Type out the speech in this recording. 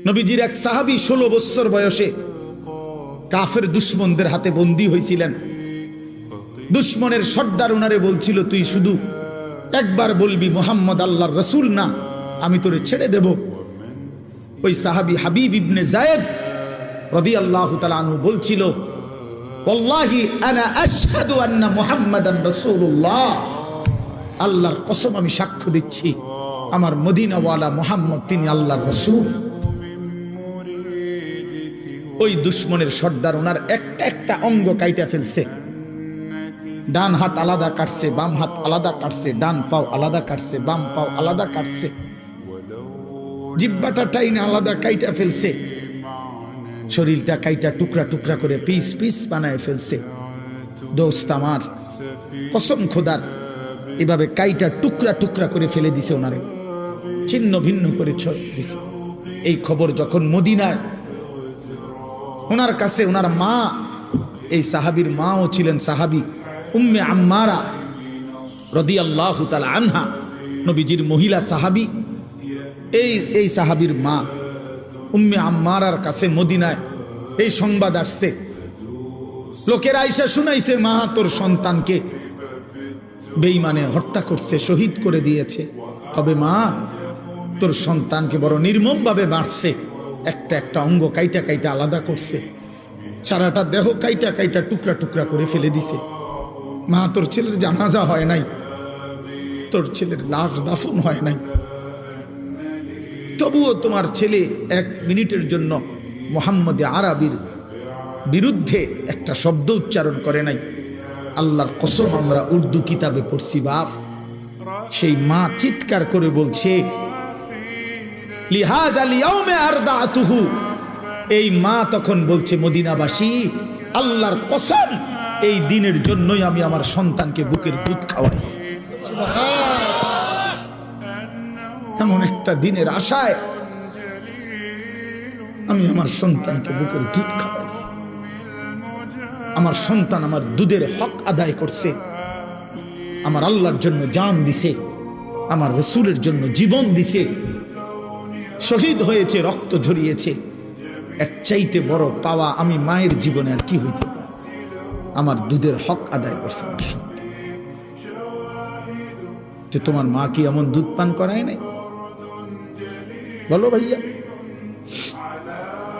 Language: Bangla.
নবীজির এক সাহাবী 16 বছর বয়সে কাফের দুশমনদের হাতে বন্দী হয়েছিলেন। দুশমনের সর্দার ওনারে বলছিল, তুই শুধু একবার বলবি মুহাম্মদ আল্লাহর রাসূল না, আমি তোরে ছেড়ে দেব। ওই সাহাবী হাবিব ইবনে যায়েদ রাদিয়াল্লাহু তাআলা আনহু বলছিল, ওয়াল্লাহি আনা আশহাদু আন্না মুহাম্মাদান রাসূলুল্লাহ, আল্লাহর কসম আমি সাক্ষ্য দিচ্ছি আমার মদিনাওয়ালা মুহাম্মদ তিনি আল্লাহর রাসূল। ওই দুশমনের সর্দার ওনার একটা অঙ্গ কাইটা ফেলছে। ডান হাত আলাদা কাটছে, বাম হাত আলাদা কাটছে, ডান পাও আলাদা কাটছে, বাম পাও আলাদা কাটছে, জিহ্বাটা টাইনে আলাদা কাইটা ফেলছে, শরীরটা কাইটা টুকরা টুকরা করে পিস পিস বানায় ফেলছে। দোস্ত আমার, কসম খোদার, এভাবে কাইটা টুকরা টুকরা করে ফেলে দিছে, ওনারে ছিন্ন ভিন্ন করে দিছে। এই খবর যখন মদিনায় ওনার কাছে, ওনার মা, এই সাহাবীর মাও ছিলেন সাহাবী উম্মে আম্মারা রাদিয়াল্লাহু তাআলা আনহা, নবীজির মহিলা সাহাবী। এই সাহাবীর মা উম্মে আম্মারার কাছে মদিনায় এই সংবাদ আসছে। লোকেরা আইসা শুনাইছে, মা তোর সন্তানকে বেঈমানে হত্যা করছে, শহীদ করে দিয়েছে। তবে মা, তোর সন্তানকে বড় নির্মমভাবে মারছে, একটা একটা অঙ্গ কাইটা কাইটা আলাদা করছে, সারাটা দেহ কাইটা কাইটা টুকরা টুকরা করে ফেলে দিছে। মা, তোর ছেলের জানাজা হয় নাই, তোর ছেলের লাশ দাফন হয় নাই, তবুও তোমার ছেলে 1 মিনিটের জন্য মুহাম্মদ আরবির বিরুদ্ধে একটা শব্দ উচ্চারণ করে নাই। আল্লাহর কসম, আমরা উর্দু কিতাবে পড়ছি বাপ। সেই মা চিৎকার করে বলছে, লিহাযাল ইয়াউমে আরদাতুহু। এই মা তখন বলছে, মদিনাবাসী, আল্লাহর কসম, এই দিনের জন্যই আমি আমার সন্তানকে বুকের দুধ খাওয়াইছি। এমন একটা দিনের আশায় আমি আমার সন্তানকে বুকের দুধ খাওয়াইছি। আমার সন্তান আমার দুধের হক আদায় করছে, আমার আল্লাহর জন্য জান দিছে, আমার রাসূলের জন্য জীবন দিছে, শহীদ হয়েছে, রক্ত ঝরিয়েছে। এর চাইতে বড় পাওয়া আমি মায়ের জীবনে আর কি হইতে পারে? আমার দুধের হক আদায় করছে আমার সন্তান। তোমার মা কি এমন দুধ পান করায় নাই? বলো ভাইয়া।